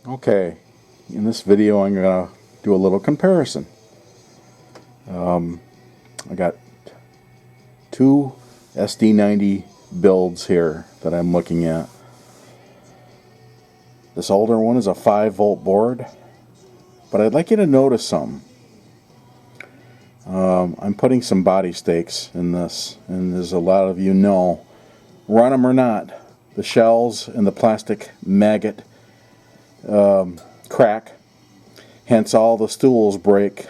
Okay, in this video I'm going to do a little comparison. I got two SD-90 builds here that I'm looking at. This older one is a 5-volt board, but I'd like you to notice something. I'm putting some body stakes in this, and as a lot of you know, run them or not, the shells and the plastic maggot crack, hence all the stools break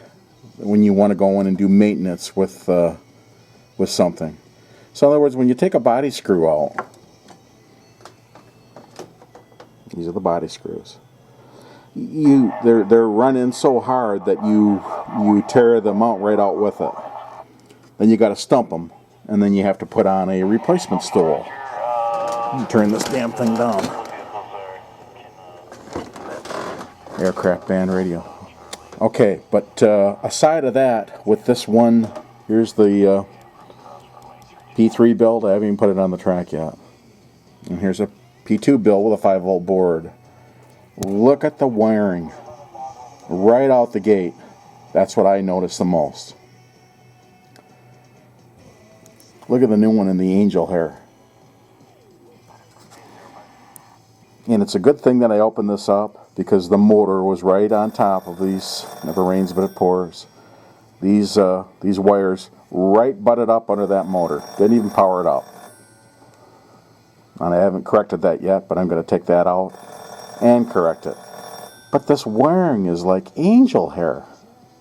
when you want to go in and do maintenance with something. So in other words, when you take a body screw out, these are the body screws, they're running so hard that you tear them out right out with it. Then you got to stump them, and then you have to put on a replacement stool. Turn this damn thing down. Aircraft band radio. Okay, but aside of that, with this one, here's the P3 build. I haven't even put it on the track yet. And here's a P2 build with a 5-volt board. Look at the wiring right out the gate. That's what I noticed the most. Look at the new one in the angel hair. And it's a good thing that I opened this up, because the motor was right on top of these. Never rains but it pours. These wires right butted up under that motor. Didn't even power it up. And I haven't corrected that yet, but I'm going to take that out and correct it. But this wiring is like angel hair.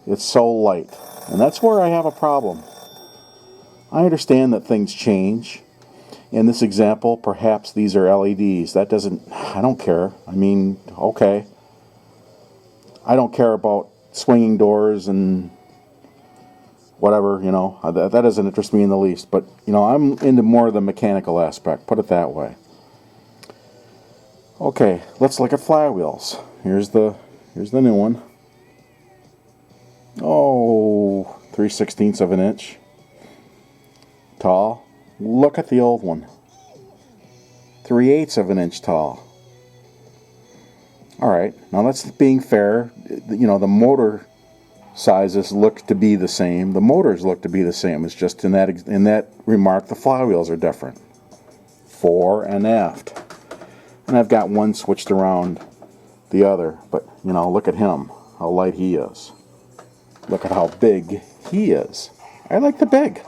It's so light. And that's where I have a problem. I understand that things change. In this example, perhaps these are LEDs. That doesn't, I don't care. I mean, okay. I don't care about swinging doors and whatever, you know. That doesn't interest me in the least. But, you know, I'm into more of the mechanical aspect. Put it that way. Okay, let's look at Flywheels. Here's the new one. Oh, 3/16 of an inch tall. Look at the old one. 3/8 of an inch tall. Alright, now that's being fair. You know, the motor sizes look to be the same. The motors look to be the same. It's just in that remark, the flywheels are different. Fore and aft. And I've got one switched around the other. But, you know, look at him. How light he is. Look at how big he is. I like the big.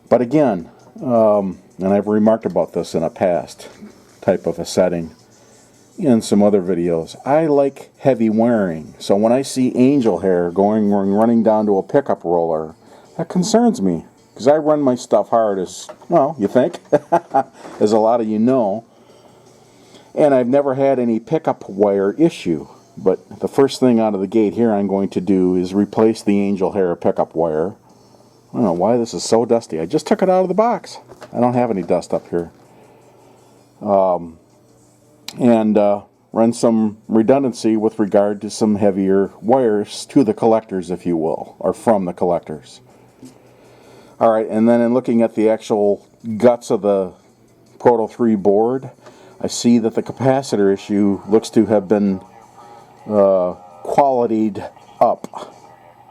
But again, and I've remarked about this in a past type of a setting in some other videos, I like heavy wiring. So when I see angel hair running down to a pickup roller, that concerns me. Because I run my stuff hard, as, well, you think, as a lot of you know. And I've never had any pickup wire issue. But the first thing out of the gate here I'm going to do is replace the angel hair pickup wire. I don't know why this is so dusty. I just took it out of the box. I don't have any dust up here. And run some redundancy with regard to some heavier wires to the collectors, if you will, or from the collectors. Alright, and then in looking at the actual guts of the Proto-3 board, I see that the capacitor issue looks to have been qualitied up.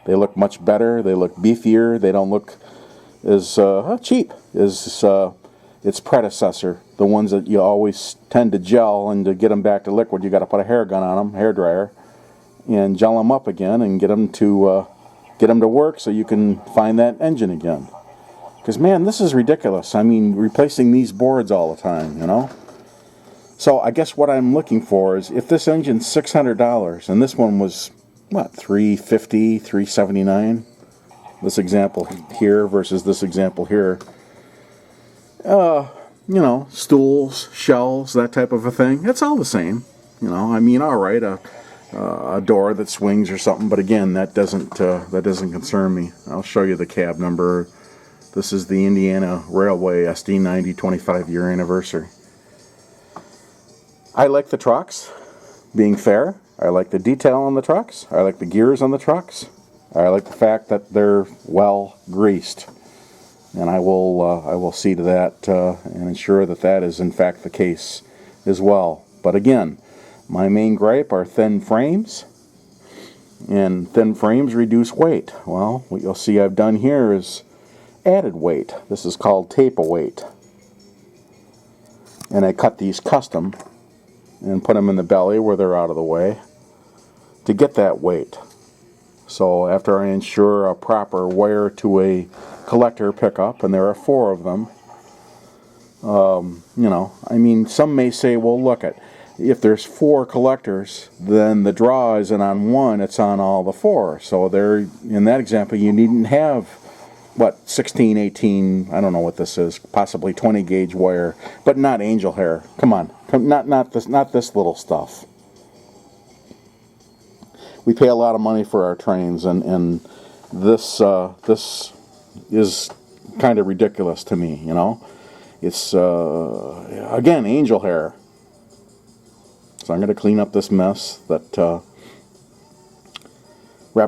They look much better, they look beefier, they don't look as cheap as its predecessor. The ones that you always tend to gel, and to get them back to liquid you got to put a hair gun on them, hair dryer, and gel them up again and get them to work so you can find that engine again. Because man, this is ridiculous. I mean, replacing these boards all the time, you know. So I guess what I'm looking for is, if this engine's $600 and this one was what, $350, $379? This example here versus this example here. You know, stools, shelves, that type of a thing. It's all the same. You know, I mean, all right, a door that swings or something, but again, that doesn't concern me. I'll show you the cab number. This is the Indiana Railway SD-90 25-year anniversary. I like the trucks, being fair. I like the detail on the trucks. I like the gears on the trucks. I like the fact that they're well greased. And I will see to that and ensure that that is in fact the case as well. But again, My main gripe are thin frames, and thin frames reduce weight. Well, what you'll see I've done here is added weight. This is called tape-a-weight. And I cut these custom and put them in the belly where they're out of the way to get that weight. So after I ensure a proper wire to a collector pickup, and there are 4 of them, you know, I mean, some may say, well, look at, if there's 4 collectors, then the draw isn't on one, it's on all the 4. So there, in that example, you needn't have, what, 16, 18, I don't know what this is, possibly 20 gauge wire, but not angel hair. Come on, not this little stuff. We pay a lot of money for our trains, and this is kind of ridiculous to me, you know. It's, again, angel hair. So I'm going to clean up this mess, wrap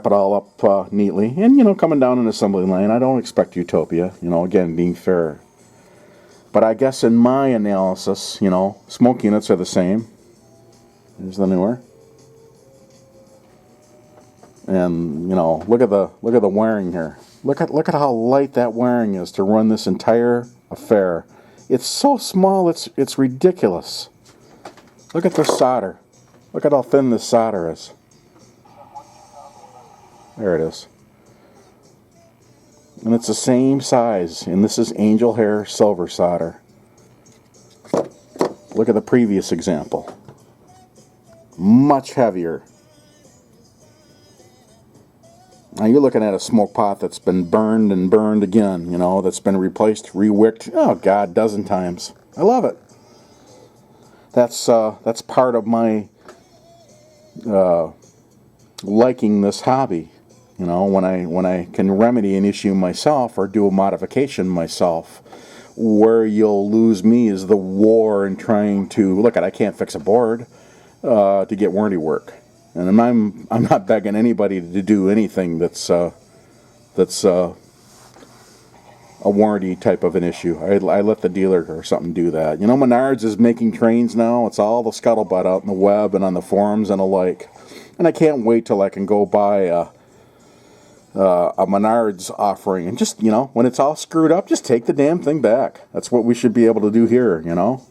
it all up neatly, and, you know, coming down an assembly line, I don't expect utopia, you know, again, being fair. But I guess in my analysis, you know, smoke units are the same. Here's the newer. And, you know, look at the wiring here. Look at how light that wiring is to run this entire affair. It's so small, it's ridiculous. Look at this solder. Look at how thin this solder is. There it is. And it's the same size, and this is angel hair silver solder. Look at the previous example. Much heavier. Now you're looking at a smoke pot that's been burned and burned again, you know, that's been replaced, rewicked, oh God, dozen times. I love it. That's part of my liking this hobby. You know, when I can remedy an issue myself or do a modification myself. Where you'll lose me is the war in trying to, look at, I can't fix a board to get warranty work. And I'm not begging anybody to do anything that's a warranty type of an issue. I let the dealer or something do that. You know, Menards is making trains now. It's all the scuttlebutt out in the web and on the forums and alike. And I can't wait till I can go buy a Menards offering and just, you know, when it's all screwed up, just take the damn thing back. That's what we should be able to do here, you know.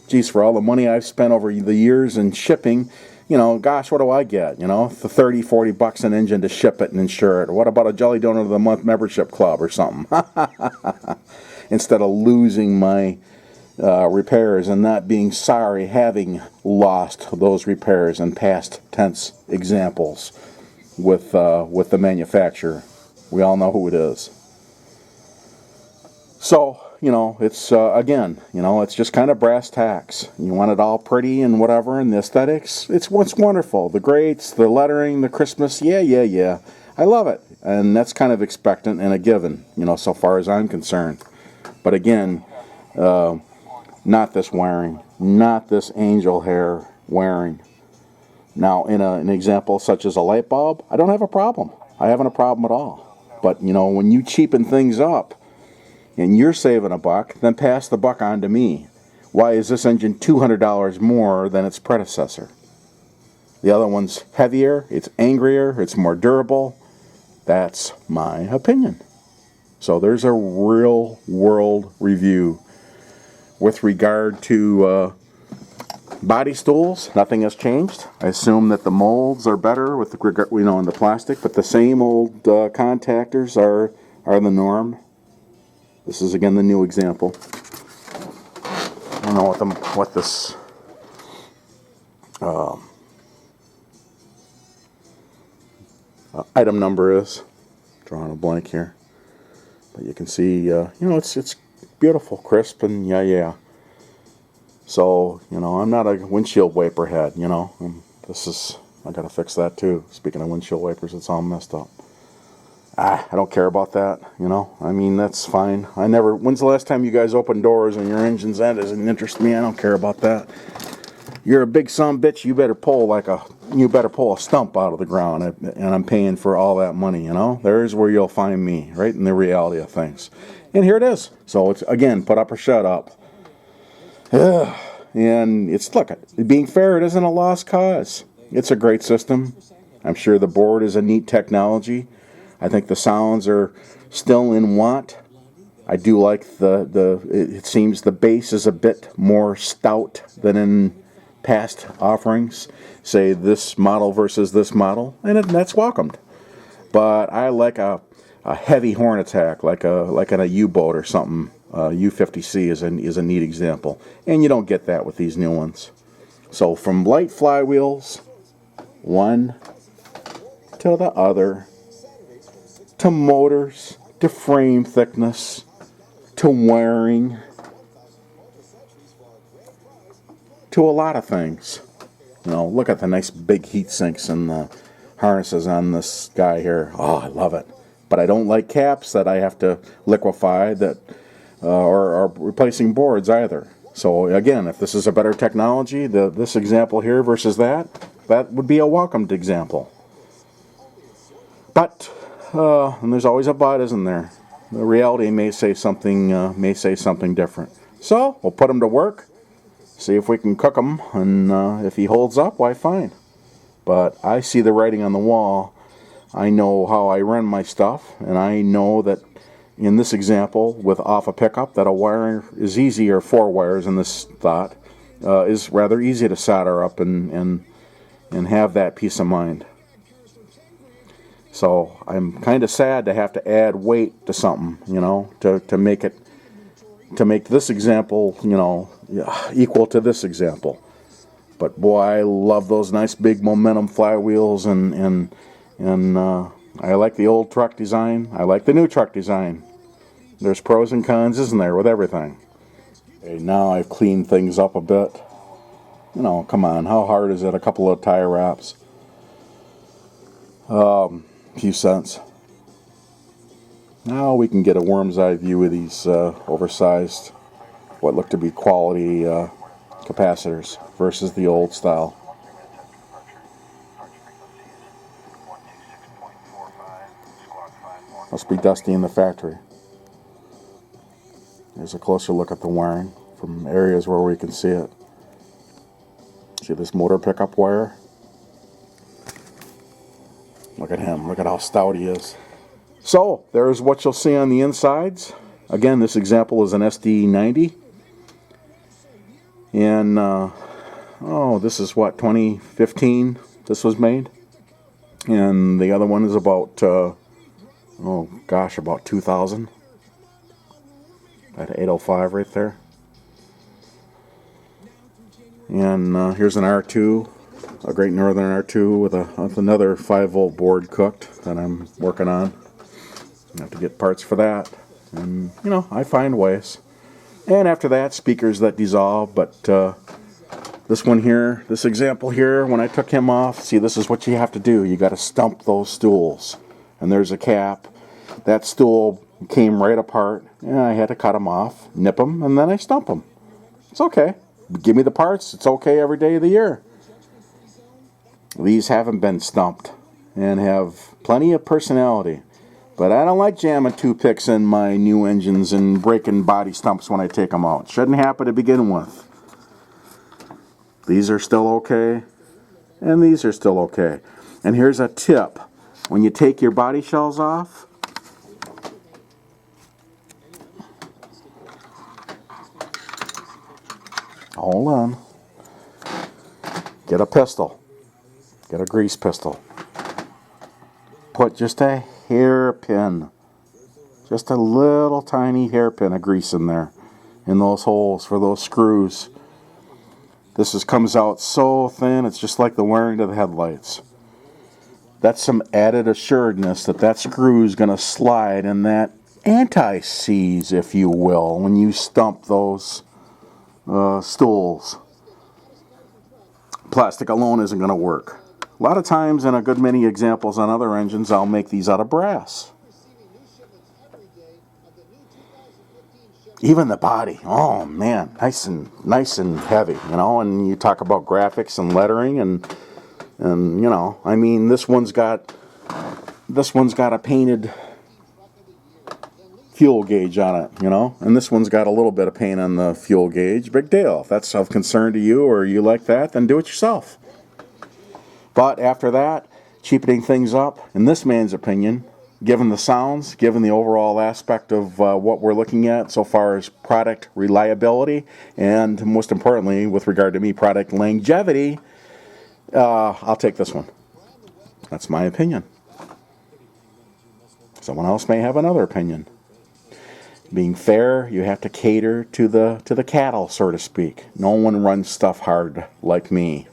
Geez, for all the money I've spent over the years in shipping, you know, gosh, what do I get? You know, the 30, 40 bucks an engine to ship it and insure it. What about a Jelly Donut of the Month membership club or something? Instead of losing my repairs and not being sorry having lost those repairs in past tense examples with the manufacturer. We all know who it is. So, you know, it's, again, you know, it's just kind of brass tacks. You want it all pretty and whatever, and the aesthetics, it's what's wonderful. The grates, the lettering, the Christmas, yeah. I love it. And that's kind of expectant and a given, you know, so far as I'm concerned. But again, not this wiring. Not this angel hair wiring. Now, in an example such as a light bulb, I don't have a problem. I haven't a problem at all. But, you know, when you cheapen things up, and you're saving a buck, then pass the buck on to me. Why is this engine $200 more than its predecessor? The other one's heavier, it's angrier, it's more durable. That's my opinion. So there's a real world review. With regard to body stools, nothing has changed. I assume that the molds are better with the, you know, in the plastic, but the same old contactors are the norm. This is again the new example. I don't know what this item number is. Drawing a blank here, but you can see, you know, it's beautiful, crisp, and yeah. So, you know, I'm not a windshield wiper head. You know, I gotta fix that too. Speaking of windshield wipers, it's all messed up. I don't care about that, you know. I mean, that's fine. When's the last time you guys opened doors and your engine's end doesn't interest me? I don't care about that. You're a big son bitch, you better pull a stump out of the ground, and I'm paying for all that money, you know. There's where you'll find me, right in the reality of things. And here it is. So it's, again, put up or shut up. and it's, look, being fair, it isn't a lost cause. It's a great system. I'm sure the board is a neat technology. I think the sounds are still in want. I do like it seems the bass is a bit more stout than in past offerings. Say this model versus this model, and that's welcomed. But I like a heavy horn attack, like in a U-boat or something. U-50C is a neat example, and you don't get that with these new ones. So from light flywheels, one to the other, to motors, to frame thickness, to wiring, to a lot of things. You know, look at the nice big heat sinks and the harnesses on this guy here. Oh, I love it. But I don't like caps that I have to liquefy or replacing boards either. So again, if this is a better technology, this example here versus that would be a welcomed example. But and there's always a but, isn't there? The reality may say something different. So we'll put him to work, see if we can cook him, and if he holds up, why fine. But I see the writing on the wall. I know how I run my stuff, and I know that in this example, with off a pickup, that a wire is easy, or 4 wires in this thought, is rather easy to solder up and have that peace of mind. So I'm kind of sad to have to add weight to something, you know, to make this example, you know, equal to this example. But boy, I love those nice big momentum flywheels, and I like the old truck design. I like the new truck design. There's pros and cons, isn't there, with everything. Okay, now I've cleaned things up a bit. You know, come on, how hard is it? A couple of tire wraps. Few cents. Now we can get a worm's eye view of these oversized, what look to be quality capacitors versus the old style. Must be dusty in the factory. There's a closer look at the wiring from areas where we can see it. See this motor pickup wire? Look at him. Look at how stout he is. So, there's what you'll see on the insides. Again, this example is an SD-90. And, this is what, 2015 this was made? And the other one is about, about 2000. That 805 right there. And here's an R2, a Great Northern R2 with another 5-volt board cooked that I'm working on. I have to get parts for that. And, you know, I find ways. And after that, speakers that dissolve. But this one here, this example here, when I took him off, see, this is what you have to do. You got to stump those stools. And there's a cap. That stool came right apart, and I had to cut them off, nip them, and then I stump them. It's okay. Give me the parts. It's okay every day of the year. These haven't been stumped and have plenty of personality. But I don't like jamming toothpicks in my new engines and breaking body stumps when I take them out. Shouldn't happen to begin with. These are still okay, and these are still okay. And here's a tip. When you take your body shells off, hold on. Get a pistol. Get a grease pistol. Put just a hairpin, just a little tiny hairpin of grease in there, in those holes for those screws. This comes out so thin, it's just like the wiring to the headlights. That's some added assuredness that screw is going to slide in that anti-seize, if you will, when you stump those stools. Plastic alone isn't going to work. A lot of times, in a good many examples on other engines, I'll make these out of brass. Even the body, oh man, nice and heavy, you know. And you talk about graphics and lettering, and you know, I mean, this one's got a painted fuel gauge on it, you know, and this one's got a little bit of paint on the fuel gauge. Big deal. If that's of concern to you or you like that, then do it yourself. But after that, cheapening things up, in this man's opinion, given the sounds, given the overall aspect of what we're looking at so far as product reliability, and most importantly, with regard to me, product longevity, I'll take this one. That's my opinion. Someone else may have another opinion. Being fair, you have to cater to the cattle, so to speak. No one runs stuff hard like me.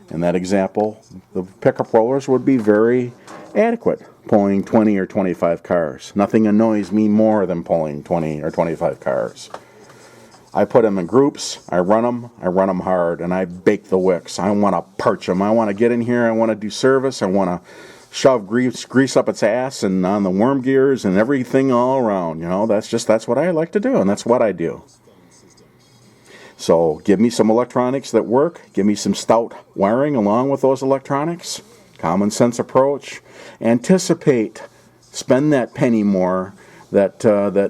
In that example, the pickup rollers would be very adequate, pulling 20 or 25 cars. Nothing annoys me more than pulling 20 or 25 cars. I put them in groups, I run them hard, and I bake the wicks. I want to perch them. I want to get in here, I want to do service, I want to shove grease up its ass and on the worm gears and everything all around. You know, that's what I like to do, and that's what I do. So give me some electronics that work. Give me some stout wiring along with those electronics. Common sense approach. Anticipate. Spend that penny more that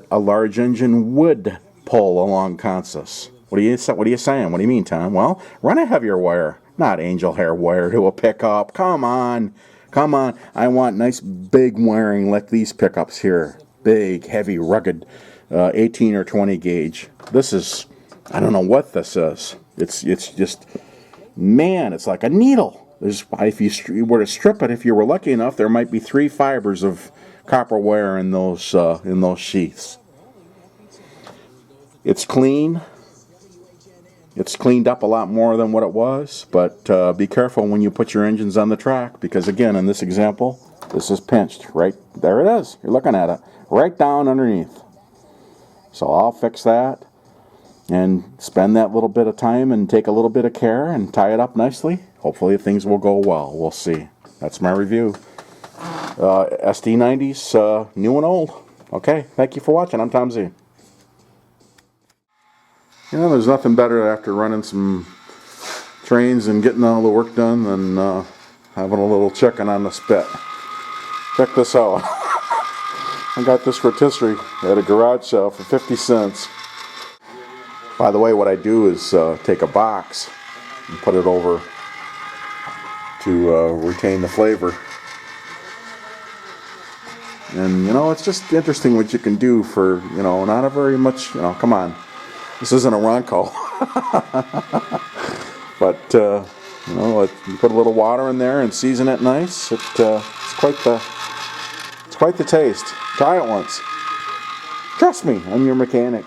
a large engine would pull along consus. What are you saying? What do you mean, Tom? Well, run a heavier wire, not angel hair wire to a pickup. Come on. Come on. I want nice big wiring like these pickups here. Big, heavy, rugged 18 or 20 gauge. This is, I don't know what this is. It's just, man, it's like a needle. If you were to strip it, if you were lucky enough, there might be 3 fibers of copper wire in those sheaths. It's clean. It's cleaned up a lot more than what it was, but be careful when you put your engines on the track, because again, in this example, this is pinched. Right there it is. You're looking at it. Right down underneath. So I'll fix that and spend that little bit of time and take a little bit of care and tie it up nicely. Hopefully things will go well. We'll see. That's my review. SD-90s, new and old. Okay, thank you for watching. I'm Tom Z. You know, there's nothing better after running some trains and getting all the work done than having a little chicken on the spit. Check this out. I got this rotisserie at a garage sale for 50 cents. By the way, what I do is take a box and put it over to retain the flavor. And, you know, it's just interesting what you can do for, you know, not a very much, you know, come on. This isn't a Ronco. But, you know, you put a little water in there and season it nice. It's quite the taste. Try it once. Trust me, I'm your mechanic.